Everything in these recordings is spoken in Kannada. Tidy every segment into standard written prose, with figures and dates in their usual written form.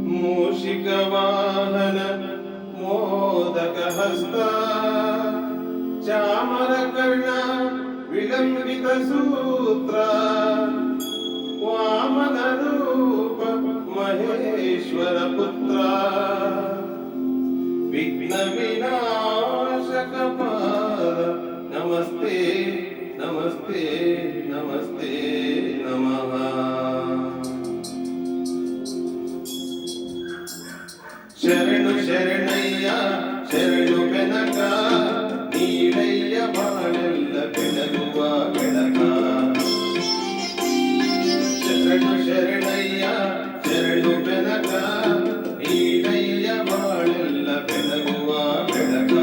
ಮೂಷಿಕ ವಾಹನ ಮೋದಕ ಹಸ್ತ ಚಾಮರ ಕರ್ಣ ವಿಲಂಬಿತ ಸೂತ್ರ ವಾಮನ ರೂಪ ಮಹೇಶ್ವರ ಪುತ್ರ ವಿಘ್ನ ವಿನಾಶಕ ಪಾದ ನಮಸ್ತೆ ನಮಸ್ತೆ ನಮಸ್ತೆ ನಮಃ. ಶರಣು ಶರಣಯ್ಯ ಶರಣು ಬೆನಕ ನೀಡಯ್ಯ ಬಾಳೆಲ್ಲ ಬೆಳಗುವ ಬೆಳಕ. ಶರಣು ಶರಣಯ್ಯ ಶರಣು ಬೆನಕ ನೀಡಯ್ಯ ಬಾಳೆಲ್ಲ ಬೆಳಗುವ ಬೆಳಕ.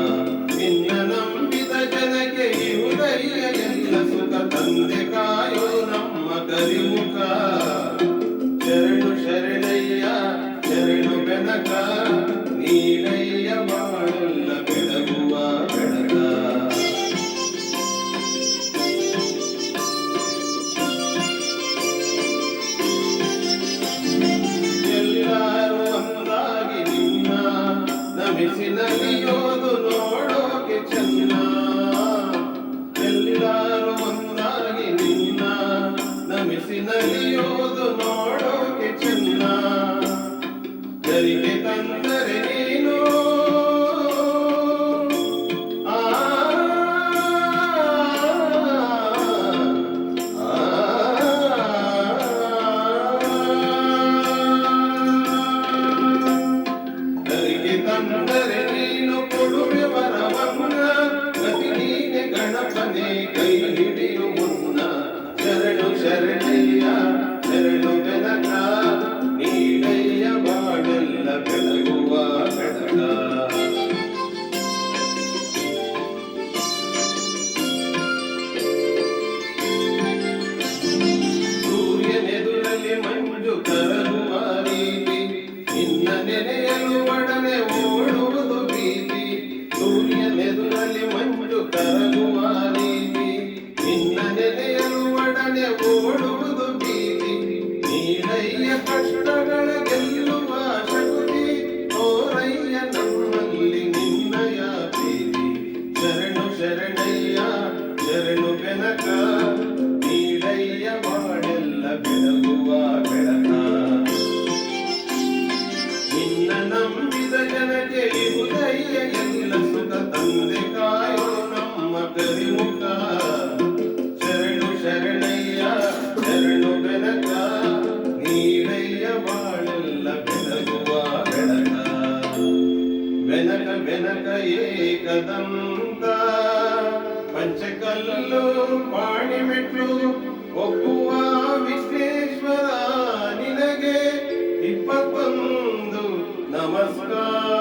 ನಿನ್ನ ನಂಬಿದ ಜನಕ್ಕೆ ಇರುದಯ್ಯ ಎಲ್ಲ ಸುಖ ತಂದೆ ಕಾಯೋ ನಮ್ಮ ಕರಿಮುಖ. ಶರಣು ಶರಣಯ್ಯ ಶರಣು ಬೆನಕ ನೀಡಯ್ಯ ಬಾಳೆಲ್ಲ ಬೆಳಗುವ ಬೆಳಕ. ಎಲ್ಲರೂ ಒಂದಾಗಿ ನಿನ್ನ ನಮಿಸಿ ನಲಿಯೋದು ನೋಡೋಕೆ ಚೆನ್ನ. ಎಲ್ಲರೂ ಒಂದಾಗಿ ನಿನ್ನ ನಮಿಸಿ ನಲಿಯೋದು ನೋಡೋಕೆ ಚೆನ್ನ. ಧರಿಗೆ ತಂದರೆ ನೀನು ಧರಿಗೆ ತಂದರೆ ನೀನು ಕೊಡುವೆ ವರವನ್ನ. ಗತಿ ನೀನೆ ಗಣಪನೆ ಕೈ ಹಿಡಿಯು ಮುನ್ನ. ಶರಣು ಶರಣಯ್ಯ ಶರಣು ಬೆನಕ ನೀಡಯ್ಯ ಬಾಳೆಲ್ಲ ಬೆಳಗುವ ಬೆಳಕ. ಸೂರ್ಯನೆದುರಲ್ಲಿ ಮಂಜು ಕರಗುವ ರೀತಿ ನಿನ್ನ ನೆನೆಯಲು ಒಡನೆ ಓಡುವುದು ಪ್ರೀತಿ. ಸೂರ್ಯನೆದುರಲ್ಲಿ ಮಂಜು ಕರಗುವ ರೀತಿ ನಿನ್ನ ನೆನೆಯಲು ಒಡನೆ ಓಡುವುದು ಪ್ರೀತಿ. ನೀಡಯ್ಯ ಕಷ್ಟಗಳ ಗೆಲ್ಲುವ ಶಕ್ತಿ ತೋರಯ್ಯ ನಮ್ಮಲ್ಲಿ ನಿನ್ನಯ ಪ್ರೀತಿ. ಶರಣು ಶರಣಯ್ಯ ಶರಣು ಬೆನಕ ನೀಡಯ್ಯ ಬಾಳೆಲ್ಲ ಬೆಳಗುವ ಬೆಳಕ. ನಿನ್ನ ನಂಬಿದ ಜನಕ್ಕೆ ಇರುದಯ್ಯ ಎಲ್ಲ ಸುಖ ತಂದೆ ಕಾಯೋ ನಮ್ಮ ಕರಿಮುಖ. ಶರಣು ಶರಣಯ್ಯ ಶರಣು ಬೆನಕ ನೀಡಯ್ಯ ಬಾಳೆಲ್ಲ ಬೆಳಗುವ ಬೆಳಕ. ಬೆನಕ ಬೆನಕ ಏಕದಂತ ಪಂಚಕಲ್ಲು ಪಾಣಿಮೆಟ್ಲು ಒಪ್ಪುವ ವಿಶ್ವೇಶ್ವರ ನಿನಗೆ 21 ನಮಸ್ಕಾರ.